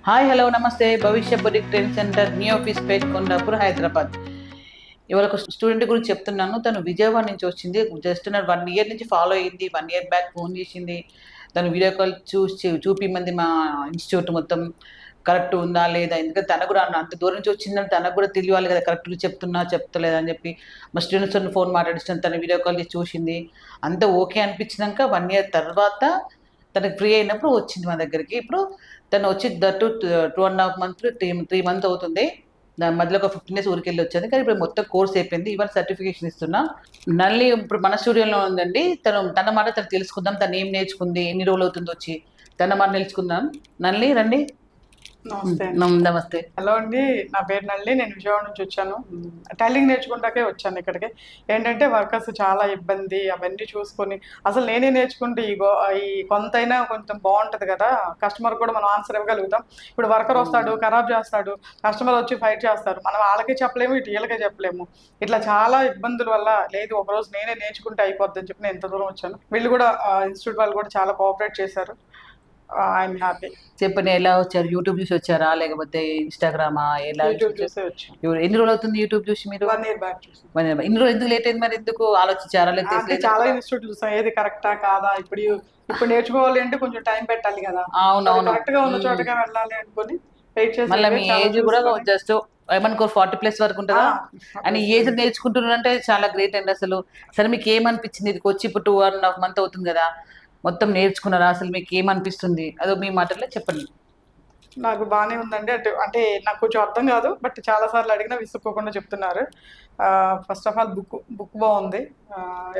Hi hello నమస్తే భవిష్య boutique training centre new office page Kondapur Hyderabad. ఇవాళ ఒక స్టూడెంట్ గురించి చెప్తున్నాను. తను విజయవాడ నుంచి వచ్చింది. జస్ట్ 1 ఇయర్ నుంచి ఫాలో అయ్యింది. 1 ఇయర్ బ్యాక్ ఫోన్ చేసింది. తను వీడియో కాల్ చూపిమంది మా ఇన్స్టిట్యూట్ మొత్తం కరెక్ట్ ఉందా లేదా, ఎందుకంటే తనకు కూడా అంత దూరం నుంచి వచ్చిందని తనకు కూడా తెలియాలి కదా, కరెక్ట్గా చెప్తున్నా చెప్తలేదని చెప్పి మా స్టూడెంట్స్ ఫోన్ మాట్లాడిస్తాను. తను వీడియో కాల్ చేసి చూసింది. అంతా ఓకే అనిపించినాక 1 ఇయర్ తర్వాత తనకి ఫ్రీ అయినప్పుడు వచ్చింది మా దగ్గరికి. ఇప్పుడు తను వచ్చి దట్టు 2.5 మంత్ 3 మంత్ అవుతుంది. దాని మధ్యలో ఒక 15 డేస్ ఊరికి వెళ్ళి వచ్చింది. కానీ ఇప్పుడు మొత్తం కోర్స్ అయిపోయింది. ఇవాళ సర్టిఫికేషన్ ఇస్తున్నా. నల్లి ఇప్పుడు మన స్టూడియోలో ఉందండి. తన మాట తను తెలుసుకుందాం. తను ఏం నేర్చుకుంది, ఎన్ని రోజులు అవుతుంది వచ్చి, తన మాట నేర్చుకుందాం. నల్లి రండి. నమస్తే నమస్తే. హలో అండి, నా పేరు నల్లి. నేను విజయవాడ నుంచి వచ్చాను. టైలింగ్ నేర్చుకుంటాకే వచ్చాను ఇక్కడికి. ఏంటంటే వర్కర్స్ చాలా ఇబ్బంది, అవన్నీ చూసుకొని అసలు నేనే నేర్చుకుంటే ఈ కొంతైనా కొంచెం బాగుంటుంది కదా, కస్టమర్ కూడా మనం ఆన్సర్ ఇవ్వగలుగుతాం. ఇప్పుడు వర్కర్ వస్తాడు, ఖరాబ్ చేస్తాడు, కస్టమర్ వచ్చి ఫైట్ చేస్తారు, మనం వాళ్ళకే చెప్పలేము, ఇటు వీళ్ళకే చెప్పలేము. ఇట్లా చాలా ఇబ్బందుల వల్ల లేదు, ఒకరోజు నేనే నేర్చుకుంటే అయిపోద్ది అని చెప్పి నేను ఎంత దూరం వచ్చాను. వీళ్ళు కూడా ఇన్స్టిట్యూట్ వాళ్ళు కూడా చాలా కోఆపరేట్ చేశారు. I'm happy. చెప్పండి, ఎలా వచ్చారు? యూట్యూబ్ చూసి వచ్చారా లేకపోతే ఇన్స్టాగ్రామా? ఎలా యూట్యూబ్ చూసే వచ్చాను. ఎన్ని రోజులు అవుతుంది యూట్యూబ్ చూసి మీరు? 1 ఇయర్ బ్యాక్ చూసాను. ఇన్ని రోజులు ఎందుకు లేట్ అయింది? మరి ఎందుకు ఆలోచించారా? అంటే లేకపోతే చాలా ఇన్స్టిట్యూట్ చూసాం, ఏది కరెక్టా కాదా, ఇప్పుడు నేర్చుకోవాలి అంటే కొంచెం టైం పెట్టాలి కదా. అవునవును. కరెక్ట్ గా ఉన్న చోటగా వెళ్ళాలి అనుకుని వెయిట్ చేసి మళ్ళీ మీ ఏజ్ కూడా జస్ట్ ఏమనుకో 40+ వరకు ఉంటుందా అని ఏజ్ నేర్చుకుంటున్నారంటే చాలా గ్రేట్ అండి అసలు. సరే, మీకు ఏమనిపించింది? ఇది వచ్చి ఇప్పుడు 2.5 మంత్ అవుతుంది కదా, మొత్తం నేర్చుకున్నారా? అసలు మీకు ఏమనిపిస్తుంది? అదో మీ మాటల్లో చెప్పండి. నాకు బాగానే ఉందండి. అంటే నాకు కొంచెం అర్థం కాదు, బట్ చాలా సార్లు అడిగినా విసుక్కోకుండా చెప్తున్నారు. ఫస్ట్ ఆఫ్ ఆల్ బుక్ బాగుంది.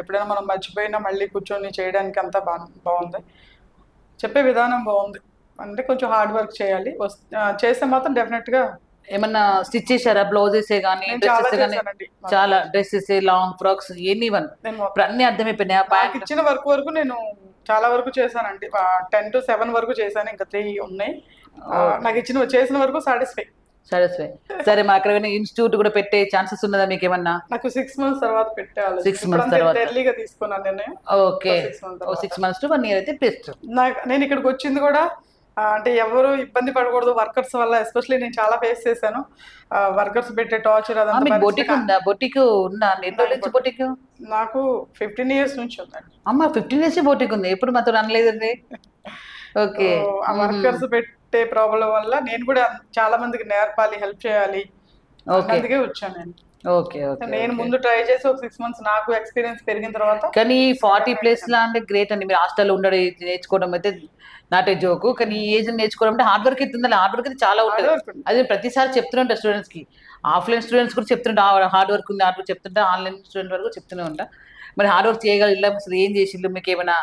ఎప్పుడైనా మనం మర్చిపోయినా మళ్ళీ కూర్చొని చేయడానికి అంతా బాగుంది. చెప్పే విధానం బాగుంది. అంటే కొంచెం హార్డ్ వర్క్ చేయాలి, చేస్తే మాత్రం డెఫినెట్గా. ఏమన్నా స్టిచ్ చేశారా? బ్లౌజెస్ కానీ, డ్రెస్సెస్ కానీ? చాలా డ్రెస్సెస్, లాంగ్ ఫ్రాక్స్, ఎనీవన్ ఇప్పుడు అన్ని అర్థమైపోయినాయి. నాకు ఇచ్చిన వర్క్ వరకు నేను చాలా వరకు చేశానండి. 10 to 7 వరకు చేశాను, ఇంకా 3 ఉన్నాయి. నాకు చేసిన వరకు సాటిస్ఫై. సరే, మా అక్కడ ఇన్స్టిట్యూట్ కూడా పెట్టే ఛాన్సెస్ ఉన్నదా మీకు ఏమన్నా? నాకు 6 months తర్వాత పెట్టాలి. 6 months తర్వాత ఎర్లీగా తీసుకున్నాను నేను. ఓకే, 6 months to 1 year అయితే బెస్ట్. నేను ఇక్కడికి వచ్చింది కూడా అంటే ఎవరు ఇబ్బంది పడకూడదు వర్కర్స్ వల్ల. ఎస్పెషల్లీ నేను చాలా ఫేస్ చేశాను, వర్కర్స్ పెట్టే టార్చర్ అదంతా. బొటిక్ ఉందా? బొటిక్ ఉందా? ఎన్ని రోజుల నుంచి బొటిక్? నాకు 15 years నుంచి ఉందండి. అమ్మ, 15 years బొటిక్ ఉంది. ఎప్పుడు మాతో అనలేదండి. ఓకే, ఆ వర్కర్స్ పెట్టే ప్రాబ్లం వల్ల నేను కూడా చాలా మందికి నేర్పాలి, హెల్ప్ చేయాలి, అందుకే వచ్చాను నేను. Okay okay. నేను ముందు ట్రై చేసి ఒక 6 months నాకు ఎక్స్పీరియన్స్ పెరిగిన తర్వాత. కానీ 40+ లా అంటే గ్రేట్ అండి. మీరు హాస్టల్లో ఉండడం నేర్చుకోవడం అయితే నాట్ ఏ జోకు. కానీ ఈ ఏజ్ నేర్చుకోవడం అంటే హార్డ్ వర్క్ అయితే ఉండాలి. హార్డ్ వర్క్ అయితే చాలా ఉంటుంది. అది ప్రతిసారి చెప్తూనే ఉంటా స్టూడెంట్స్ కి. ఆఫ్లైన్ స్టూడెంట్స్ కూడా చెప్తుంటా హార్డ్ వర్క్ ఉంది, హార్డ్ వర్క్ చెప్తుంటా. ఆన్లైన్ స్టూడెంట్ వరకు చెప్తూనే ఉంటా. మరి హార్డ్ వర్క్ చేయగలిగిల్లా? అసలు ఏం చేసిల్లు? మీకు ఏమైనా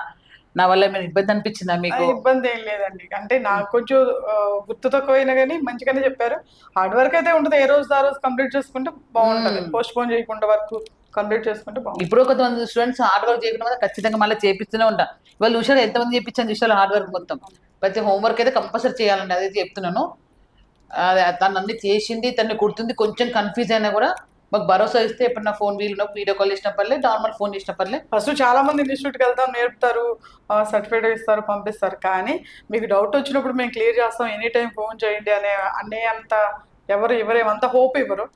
నా వల్ల ఏమైనా ఇబ్బంది అనిపించిందా మీకు? ఇబ్బంది ఏం లేదండి. అంటే నాకు కొంచెం గుర్తు తక్కువైనా కానీ మంచిగానే చెప్పారు. హార్డ్ వర్క్ అయితే ఉంటుంది, ఏ రోజు ఆ రోజు కంప్లీట్ చేసుకుంటే బాగుంటుంది. పోస్ట్ పోన్ చేయకుండా వర్క్ కంప్లీట్ చేసుకుంటే బాగుంటుంది. ఇప్పుడు కొంతమంది స్టూడెంట్స్ హార్డ్ వర్క్ చేయకుండా ఖచ్చితంగా మళ్ళీ చేపిస్తూనే ఉంటా. వాళ్ళు చూసారు ఎంతమంది చేయించాను చూసారు హార్డ్ వర్క్ మొత్తం. ప్రతి హోంవర్క్ అయితే కంపల్సరీ చేయాలండి, అదే చెప్తున్నాను. తను అన్ని చేసింది, తను కుడుతుంది. కొంచెం కన్ఫ్యూజ్ అయినా కూడా మాకు భరోసా ఇస్తే ఎప్పుడన్నా ఫోన్ వీడియో కాల్ చేసినప్పుడే, నార్మల్ ఫోన్ చేసినప్పుడే. ఫస్ట్ చాలా మంది ఇన్స్టిట్యూట్కి వెళ్తాం, నేర్పుతారు, సర్టిఫికేట్ ఇస్తారు, పంపిస్తారు. కానీ మీకు డౌట్ వచ్చినప్పుడు మేము క్లియర్ చేస్తాం, ఎనీ టైం ఫోన్ చేయండి అనే అంత ఎవరేమంత హోప్ ఇవ్వరు.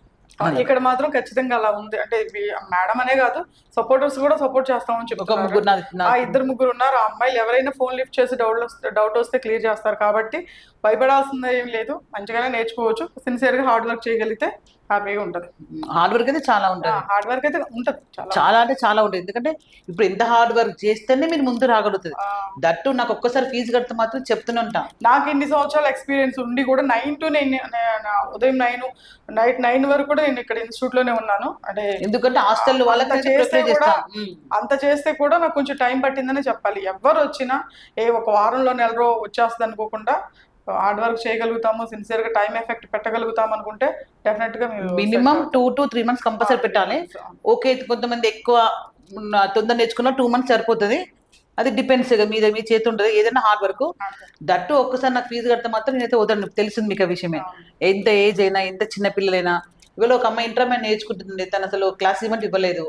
ఇక్కడ మాత్రం ఖచ్చితంగా అలా ఉంది. అంటే మేడం అనే కాదు, సపోర్టర్స్ కూడా సపోర్ట్ చేస్తామని చెప్తున్నారు. 2-3 ఉన్నారు. ఆ అమ్మాయిలు ఎవరైనా ఫోన్ లిఫ్ట్ చేసి డౌట్ వస్తే క్లియర్ చేస్తారు. కాబట్టి భయపడాల్సింది ఏం లేదు, మంచిగానే నేర్చుకోవచ్చు. సిన్సియర్గా హార్డ్ వర్క్ చేయగలిగితే హ్యాపీగా ఉంటుంది. హార్డ్ వర్క్ అయితే చాలా ఉంటుంది. హార్డ్ వర్క్ అయితే ఉంటుంది, చాలా అంటే చాలా ఉంటుంది. ఎందుకంటే ఇప్పుడు ఎంత హార్డ్ వర్క్ చేస్తేనే మీరు ముందు రాగలుగుతుంది. దట్టు నాకు ఒక్కసారి ఫీజు కడితే మాత్రం చెప్తూనే ఉంటా. నాకు ఇన్ని సంవత్సరాల ఎక్స్పీరియన్స్ ఉండి కూడా 9 to 9 ఉదయం 9 నైట్ 9 వరకు కూడా నేను ఇక్కడ ఇన్స్టిట్యూట్ లోనే ఉన్నాను. అంటే ఎందుకంటే హాస్టల్ వాళ్ళకి అంత చేస్తే కూడా నాకు కొంచెం టైం పట్టిందనే చెప్పాలి. ఎవరు వచ్చినా ఒక వారంలో నెల రోజు వచ్చేస్తుంది అనుకోకుండా హార్డ్ వర్క్ చేయగలుగుతాము, సిన్సియర్ గా టైం ఎఫెక్ట్ పెట్టగలుగుతాం అనుకుంటే డెఫినెట్ గా మినిమం 2 to 3 months కంపల్సరీ పెట్టాలి. ఓకే, కొంతమంది ఎక్కువ తొందర నేర్చుకున్న 2 months సరిపోతుంది. అది డిపెండ్స్ మీ చేతి ఉంటుంది, ఏదైనా హార్డ్ వర్క్. దట్టు ఒక్కసారి నాకు ఫీజు కడితే మాత్రం నేనైతే వదలను. తెలిసింది మీకు ఆ విషయమే. ఎంత ఏజ్ అయినా, ఎంత చిన్న పిల్లలైనా. ఇవాళ ఒక అమ్మాయి ఇంటర్మీడియట్ నేర్చుకుంటుంది, తను అసలు క్లాస్ ఇవ్వమంటే ఇవ్వలేదు.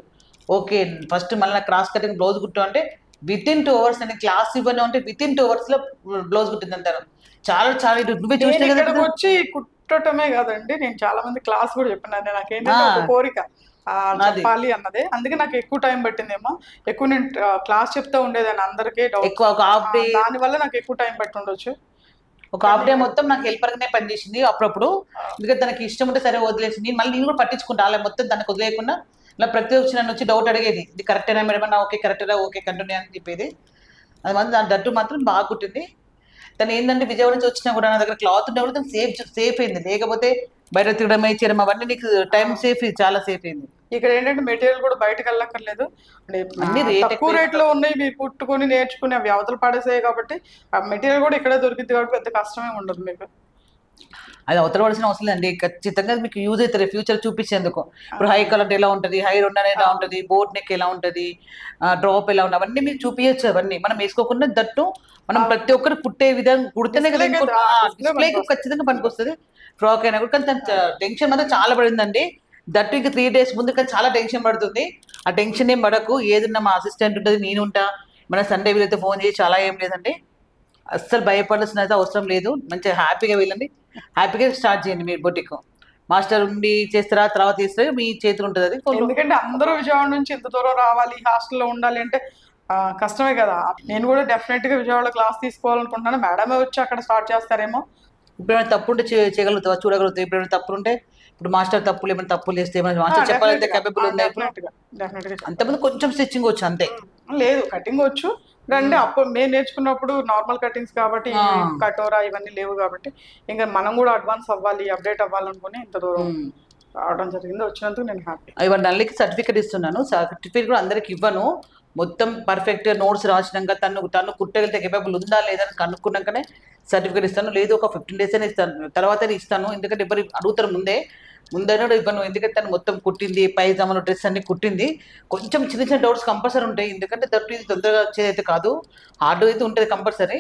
ఓకే, ఫస్ట్ మళ్ళీ క్రాస్ కటింగ్ బ్లౌజ్ కుట్టు అంటే within 2 hours. నేను క్లాస్ ఇవ్వను అంటే within 2 hours లో బ్లౌజ్ కుట్టింది అంటారు. చాలా చాలా నువ్వే నేను చూసినా కదా ఇక్కడికి కదా. వచ్చి కుట్టటమే కాదండి, నేను చాలా మంది క్లాస్ కూడా చెప్పినాను. నాకేంటంటే ఒక ఆ, కోరిక అది చెప్పాలి అన్నదే. అందుకే నాకు ఎక్కువ టైం పట్టిందేమో. ఎక్కువ నేను క్లాస్ చెప్తా ఉండేదాన్ని అందరికీ డౌట్స్ ఎక్కువ ఒక ఉంటే. హాఫ్ డే, దానివల్ల నాకు ఎక్కువ టైం పట్టి ఉండొచ్చు. ఒక కానీ హాఫ్ డే మొత్తం నాకు హెల్పర్ గానే పనిచేసింది అప్పుడప్పుడు. ఆ, ఎందుకంటే తనకి ఇష్టం ఉంటే సరే వదిలేసింది, మళ్ళీ నేను కూడా పట్టించుకుంటా అలా మొత్తం తనకు వదిలేయకుండా. ఇలా ప్రతి వచ్చి నన్ను వచ్చి డౌట్ అడిగేది, ఇది కరెక్టేనా మేడం అన్న, ఓకే కరెక్టేనా, ఓకే కంటిన్యూ అని చెప్పేది. అది మాత్రం దాని దట్టు మాత్రం బాగా కుట్టింది. తను ఏంటంటే విజయవాడ నుంచి వచ్చినా కూడా నా దగ్గర క్లాత్ ఉంటే కూడా తను సేఫ్ అయింది. లేకపోతే బయట తిరగడం చేయడం అవన్నీ నీకు ఆ. టైం సేఫ్, చాలా సేఫ్ అయింది. ఇక్కడ ఏంటంటే మెటీరియల్ కూడా బయటకు వెళ్ళక్కర్లేదు. అంటే అన్ని రేట్ తక్కువ ఎక్కువ రేట్లో ఉన్నాయి, మీరు కుట్టుకొని నేర్చుకుని అవి అవతల పడేసాయి కాబట్టి ఆ మెటీరియల్ కూడా ఇక్కడే దొరికింది కాబట్టి పెద్ద కష్టమే ఉండదు మీకు. అది అవతల పడాల్సిన అవసరం లేదండి, ఖచ్చితంగా మీకు యూజ్ అవుతుంది ఫ్యూచర్ చూపించేందుకు. ఆ, ఇప్పుడు హై కలర్ ఎలా ఉంటుంది, హై రొండ్ అనేది ఆ, ఎలా ఉంటుంది, బోట్ నెక్ ఎలా ఉంటుంది, డ్రాప్ ఎలా ఉంటుంది, అవన్నీ మీరు చూపించచ్చు. అవన్నీ మనం వేసుకోకుండా దట్టు మనం అవును. ప్రతి ఒక్కరు కుట్టే విధానం కుడితేనే కదా డిస్ప్లేకి ఇంకో డిస్ప్లే డిస్ప్లేకి పనికి ఖచ్చితంగా పనికి వస్తుంది. ఫ్రాక్ అయినా కూడా. కానీ తన వస్తుంది. టెన్షన్ మాత్రం చాలా పడిందండి. దట్టు ఇంకా 3 days ముందు కానీ చాలా టెన్షన్ పడుతుంది. ఆ టెన్షన్ ఏం పడకు, ఏదన్నా మా అసిస్టెంట్ ఉంటుంది, నేను ఉంటా. మన సండే వీలైతే ఫోన్ చేసి చాలా ఏం లేదండి, అస్సలు భయపడాల్సిన అయితే అవసరం లేదు. మంచిగా హ్యాపీగా వెళ్ళండి, హ్యాపీగా స్టార్ట్ చేయండి మీరు బొటిక్. మాస్టర్ ఉండి చేస్తారా, తర్వాత చేస్తారా, మీ చేతులు ఉంటుంది అది కొంచెం. ఎందుకంటే అందరూ విజయవాడ నుంచి ఇంత దూరం రావాలి, హాస్టల్లో ఉండాలి అంటే కష్టమే కదా. నేను కూడా డెఫినెట్ గా విజయవాడ క్లాస్ తీసుకోవాలనుకుంటున్నాను. మేడమే వచ్చి అక్కడ స్టార్ట్ చేస్తారేమో. ఇప్పుడు ఏమైనా తప్పు ఉంటే చేయగలుగుతావా, చూడగలుగుతావు. ఇప్పుడు ఏమైనా తప్పులు ఉంటే, ఇప్పుడు మాస్టర్ తప్పులు ఏమైనా తప్పులు చేస్తే ఏమైనా మాస్టర్ చెప్పాలంటే కేపబుల్ ఉందా ఇప్పుడు? డెఫినెట్ గా అంతకుముందు కొంచెం స్టిచ్చింగ్ వచ్చు అంతే. లేదు, కటింగ్ వచ్చు. అంటే అప్పుడు మేము నేర్చుకున్నప్పుడు నార్మల్ కటింగ్స్ కాబట్టి ఆ, కటోరా ఇవన్నీ లేవు కాబట్టి ఇంకా మనం కూడా అడ్వాన్స్ అవ్వాలి, అప్డేట్ అవ్వాలనుకుని ఇంత దూరం ఉమ్. రావడం జరిగింది. వచ్చినందుకు నేను హ్యాపీ. ఇవాళ నల్లికి సర్టిఫికేట్ ఇస్తున్నాను. సర్టిఫికేట్ కూడా అందరికి ఇవ్వను. మొత్తం పర్ఫెక్ట్ నోట్స్ రాసినాక తను కుట్టగలిగితే కేపబుల్ ఉందా లేదా అని కనుక్కున్నాకనే సర్టిఫికేట్ ఇస్తాను. లేదు ఒక 15 days అయినా ఇస్తాను, తర్వాతనే ఇస్తాను. ఎందుకంటే ఎవరు అడుగుతారు ముందైనా కూడా ఇవ్వను. ఎందుకంటే తను మొత్తం కుట్టింది, పైజామాలు డ్రెస్ అన్ని కుట్టింది. కొంచెం చిన్న చిన్న డౌట్స్ కంపల్సరీ ఉంటాయి, ఎందుకంటే దట్టు ఇది తొందరగా వచ్చేదైతే కాదు, హార్డ్ అయితే ఉంటుంది కంపల్సరీ.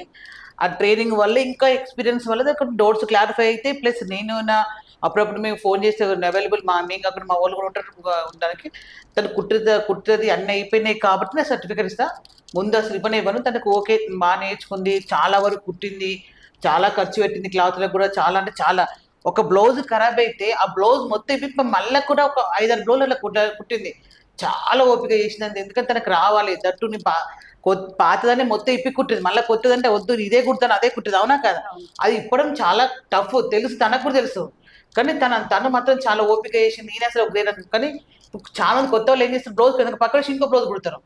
ఆ ట్రైనింగ్ వల్ల ఇంకా ఎక్స్పీరియన్స్ వల్ల డౌట్స్ క్లారిఫై అయితే, ప్లస్ నేను అప్పుడప్పుడు మేము ఫోన్ చేస్తే అవైలబుల్ మేము కాకుండా మా వాళ్ళు కూడా ఉంటారు ఉండడానికి. తను కుట్టేది అన్నీ అయిపోయినాయి కాబట్టి నేను సర్టిఫికేట్ ఇస్తా. ముందు అసలు ఇవ్వను. తనకు ఓకే బాగా నేర్చుకుంది, చాలా వరకు కుట్టింది, చాలా ఖర్చు పెట్టింది క్లాత్లకు కూడా, చాలా అంటే చాలా. ఒక బ్లౌజ్ ఖరాబ్ అయితే ఆ బ్లౌజ్ మొత్తం ఇప్పి మళ్ళీ కూడా ఒక 5-6 బ్లౌజ్ అలా కుట్టింది. చాలా ఓపిక చేసినది, ఎందుకంటే తనకు రావాలి దట్టుని పాతదాన్ని మొత్తం ఇప్పి కుట్టింది. మళ్ళీ కొత్తదంటే వద్దు ఇదే కుడతాను అదే కుట్టింది, అవునా కదా. అది ఇప్పడం చాలా టఫ్, తెలుసు, తనకు కూడా తెలుసు. కానీ తను మాత్రం చాలా ఓపిక చేసింది. నేను అసలు గ్రేట్ అనుకుంది. కానీ చాలా మంది కొత్త వాళ్ళు ఏం చేస్తారు, బ్లౌజ్ పక్కన ఇంకో బ్లౌజ్ కుడతారు.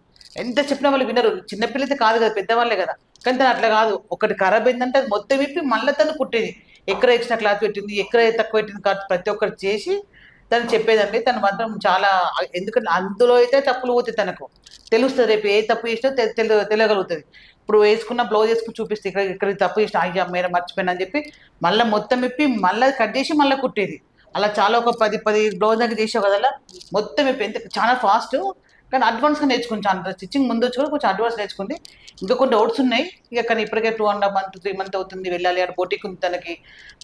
ఎంత చెప్పినా వాళ్ళు వినరు. చిన్నపిల్లయితే కాదు కదా, పెద్దవాళ్ళే కదా. కానీ తను అట్లా కాదు, ఒకటి ఖరాబ్ అయిందంటే అది మొత్తం విప్పి మళ్ళీ తను కుట్టేది. ఎక్కడ ఎక్స్ట్రా క్లాత్ పెట్టింది, ఎక్కడ తక్కువ పెట్టింది ప్రతి ఒక్కటి చేసి తను చెప్పేదండి. తను మాత్రం చాలా, ఎందుకంటే అందులో అయితే తప్పులు పోతాయి, తనకు తెలుస్తుంది. రేపు ఏ తప్పు చేసినా తెలియగలుగుతుంది. ఇప్పుడు వేసుకున్న బ్లౌజ్ వేసుకుని చూపిస్తే ఇక్కడ ఇక్కడ తప్పు చేసిన, అయ్యా మేడం మర్చిపోయినా అని చెప్పి మళ్ళీ మొత్తం విప్పి మళ్ళీ కట్ చేసి మళ్ళీ కుట్టేది. అలా చాలా ఒక 10 బ్లౌజ్ దగ్గర చేసావు కదా, మొత్తం విప్పి ఎంత చాలా ఫాస్ట్. కానీ అడ్వాన్స్గా నేర్చుకుంది, చాలా స్టిచ్చింగ్ ముందు వచ్చి కూడా కొంచెం అడ్వాన్స్ నేర్చుకుంది. ఇంకా కొన్ని డౌట్స్ ఉన్నాయి ఇక, కానీ ఇప్పటికే 2.5 month 3 month అవుతుంది వెళ్ళాలి. అక్కడ బోటిక్ ఉంది తనకి,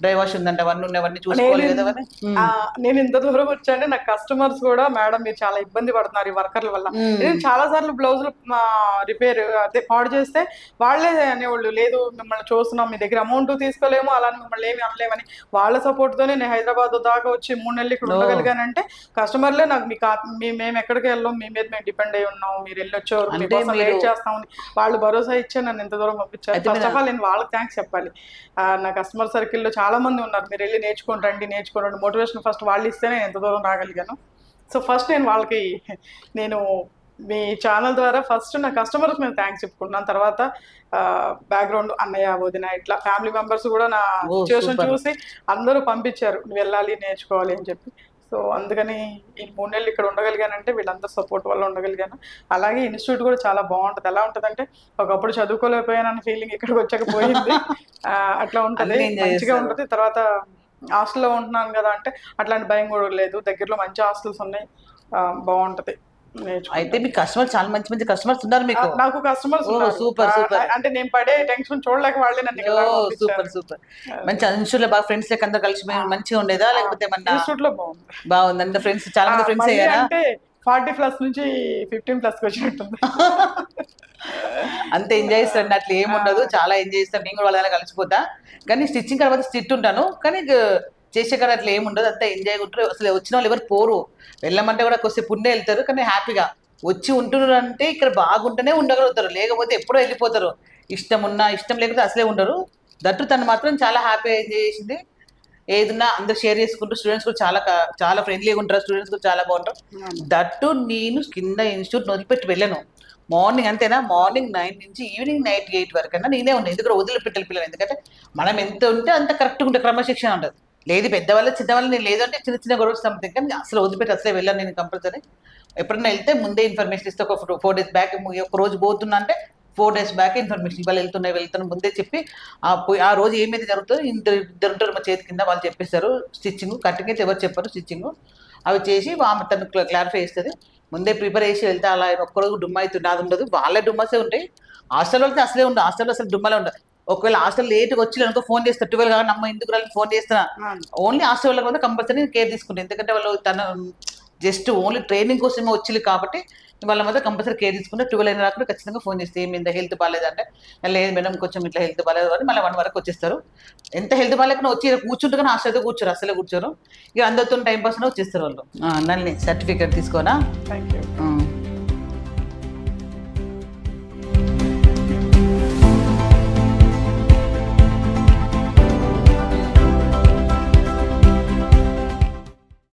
డ్రై వాష్ ఉందంట, అవన్నీ ఉన్నాయి, అవన్నీ చూసుకోవాలి కదా అవన్నీ. నేను ఇంత దూరం వచ్చాను, నాకు కస్టమర్స్ కూడా మేడం మీరు చాలా ఇబ్బంది పడుతున్నారు ఈ వర్కర్ల వల్ల. నేను చాలా సార్లు బ్లౌజులు రిపేర్ అదే పాడు చేస్తే వాళ్ళే అనేవాళ్ళు, లేదు మిమ్మల్ని చూస్తున్నాం, మీ దగ్గర అమౌంట్ తీసుకోలేము, అలానే మిమ్మల్ని ఏమి అనలేమని. వాళ్ళ సపోర్ట్ తోనే నేను హైదరాబాద్ దాకా వచ్చి 3 నెలలు ఇక్కడ ఉండగలిగానంటే కస్టమర్లే నాకు మేము ఎక్కడికి వెళ్ళాం, మీ మీద మేము డిపెండ్ అయి ఉన్నాం, మీరు వెళ్ళొచ్చారు, మీకోసం వెయిట్ చేస్తామని వాళ్ళు భరోసా ఇచ్చే నన్ను ఇంత దూరం పంపించారు. ఫస్ట్ ఆఫ్ ఆల్ నేను వాళ్ళకి థ్యాంక్స్ చెప్పాలి. నా కస్టమర్ సర్కిల్లో చాలా మంది ఉన్నారు, మీరు వెళ్ళి నేర్చుకోండి మోటివేషన్ ఫస్ట్ వాళ్ళు ఇస్తేనే నేను ఎంత దూరం రాగలిగాను. సో ఫస్ట్ నేను వాళ్ళకి, నేను మీ ఛానల్ ద్వారా ఫస్ట్ నా కస్టమర్స్ నేను థ్యాంక్స్ చెప్పుకుంటున్నాను. తర్వాత బ్యాక్గ్రౌండ్ అన్నయ్య వదిన ఇట్లా ఫ్యామిలీ మెంబర్స్ కూడా నా సిచ్యువేషన్ చూసి అందరూ పంపించారు, నువ్వు వెళ్ళాలి నేర్చుకోవాలి అని చెప్పి. సో అందుకని ఈ 3 నెలలు ఇక్కడ ఉండగలిగానంటే వీళ్ళందరూ సపోర్ట్ వల్ల ఉండగలిగాను. అలాగే ఇన్స్టిట్యూట్ కూడా చాలా బాగుంటుంది. ఎలా ఉంటుందంటే ఒకప్పుడు చదువుకోలేకపోయానన్న ఫీలింగ్ ఇక్కడికి వచ్చాక పోయింది. అట్లా ఉంటుంది, మంచిగా ఉంటుంది. తర్వాత హాస్టల్లో ఉంటున్నాను కదా అంటే అట్లాంటి భయం కూడా లేదు, దగ్గరలో మంచి హాస్టల్స్ ఉన్నాయి, బాగుంటది. అయితే మీ కస్టమర్ చాలా మంచి కస్టమర్స్ ఉన్నారు మీకు. నాకు కస్టమర్స్ సూపర్ సూపర్. అంటే నేను పడే టెన్షన్ చూడలేక వాళ్ళే నన్ను సూపర్. మంచి ఇన్స్టిట్యూట్ లో బాగా ఫ్రెండ్స్ లెక్క అందరూ కలిసి మంచిగా ఉండేదా, లేకపోతే ఇన్స్టిట్యూట్ లో బాగుంది అందరు ఫ్రెండ్స్, చాలా మంది ఫ్రెండ్స్ అయ్యారా? అంటే 40+ నుంచి 15+ వచ్చినట్టుంది. అంత ఎంజాయ్ చేస్తాను, అట్లా ఏమి ఉండదు, చాలా ఎంజాయ్ చేస్తాను. నేను కూడా వాళ్ళ దగ్గర కలిసిపోతా, కానీ స్టిచ్చింగ్ తర్వాత స్ట్రిక్ట్ ఉంటాను, కానీ చేసే కాడ అట్లా ఏమి ఉండదు, అంతా ఎంజాయ్ ఉంటారు. అసలు వచ్చిన వాళ్ళు ఎవరు పోరు, వెళ్ళమంటే కూడా కొద్దిసేపు ఉండే వెళ్తారు, కానీ హ్యాపీగా వచ్చి ఉంటున్నారు అంటే ఇక్కడ బాగుంటేనే ఉండగలుగుతారు, లేకపోతే ఎప్పుడో వెళ్ళిపోతారు. ఇష్టం ఉన్నా ఇష్టం లేకపోతే అసలే ఉండరు. దట్టు తను మాత్రం చాలా హ్యాపీగా ఎంజాయ్ చేసింది. ఏదన్నా అందరు షేర్ చేసుకుంటూ, స్టూడెంట్స్ కూడా చాలా ఫ్రెండ్లీగా ఉంటారు, స్టూడెంట్స్ కూడా చాలా బాగుంటారు. దట్టు నేను కింద ఇన్స్టిట్యూట్ వదిలిపెట్టి వెళ్ళాను. మార్నింగ్ అంతేనా, మార్నింగ్ 9 నుంచి ఈవినింగ్ నైట్ 8 వరకు అన్నా నేనే ఉన్నాను. ఎందుకంటే వదిలిపెట్టాలి పిల్లలు, ఎందుకంటే మనం ఎంత ఉంటే అంత కరెక్ట్గా ఉంటే క్రమశిక్షణ ఉండదు. లేదు పెద్దవాళ్ళు చిన్నవాళ్ళు, నేను లేదంటే చిన్న చిన్న గొడవ సంథింగ్, కానీ అసలు వదిలిపెట్టి అసలే వెళ్ళాను నేను కంపల్సరీ. ఎప్పుడైనా వెళ్తే ముందే ఇన్ఫర్మేషన్ ఇస్తే, ఒక 4 days బ్యాక్, ఒక రోజు పోతున్నా అంటే 4 days బ్యాక్ ఇన్ఫర్మేషన్ ఇవాళ వెళ్తున్నా ముందే చెప్పి, ఆ రోజు ఏమైతే జరుగుతుందో ఇద్దరు ఉంటారు మా చేతి కింద, వాళ్ళు చెప్పేస్తారు. స్టిచ్చింగ్ కటింగ్ అయితే ఎవరు చెప్పారు, స్టిచ్చింగ్ అవి చేసి ఆమె తను క్లారిఫై చేస్తుంది. ముందే ప్రిపేర్ చేసి వెళ్తే అలా ఒక్కరోజు డుమ్మ అవుతుంది, అది ఉండదు. వాళ్ళే డుమ్మసే ఉంటాయి. హాస్టల్లో అయితే అసలే ఉండదు, హాస్టల్లో అసలు డుమ్మలే ఉండదు. ఒకవేళ హాస్టల్ లేట్గా వచ్చి అనుకో ఫోన్ చేస్తారు, 12 కానీ అమ్మ ఎందుకు రాలి ఫోన్ చేస్తున్నా. ఓన్లీ హాస్టల్ వాళ్ళకి కూడా కంపల్సరీ కేర్ తీసుకుంటాను, ఎందుకంటే వాళ్ళు జస్ట్ ఓన్లీ ట్రైనింగ్ కోసమే వచ్చింది కాబట్టి వాళ్ళ మీద కంపల్సరీ కేర్ తీసుకుంటే 12 అయినా రాకుండా ఖచ్చితంగా ఫోన్ చేస్తే ఏమి హెల్త్ బాగాలేదంటే, లేదు మేడం కొంచెం ఇట్లా హెల్త్ బాగాలేదు అని మళ్ళీ 1 వరకు వచ్చేస్తారు. ఎంత హెల్త్ బాగాలేకుండా వచ్చి కూర్చుంటే కానీ హాస్టల్తో కూర్చోరు, అసలే కూర్చోరు. ఇక అందరితో టైం పాస్ వచ్చేస్తారు వాళ్ళు. నన్ను సర్టిఫికేట్ తీసుకోనా. Thank you.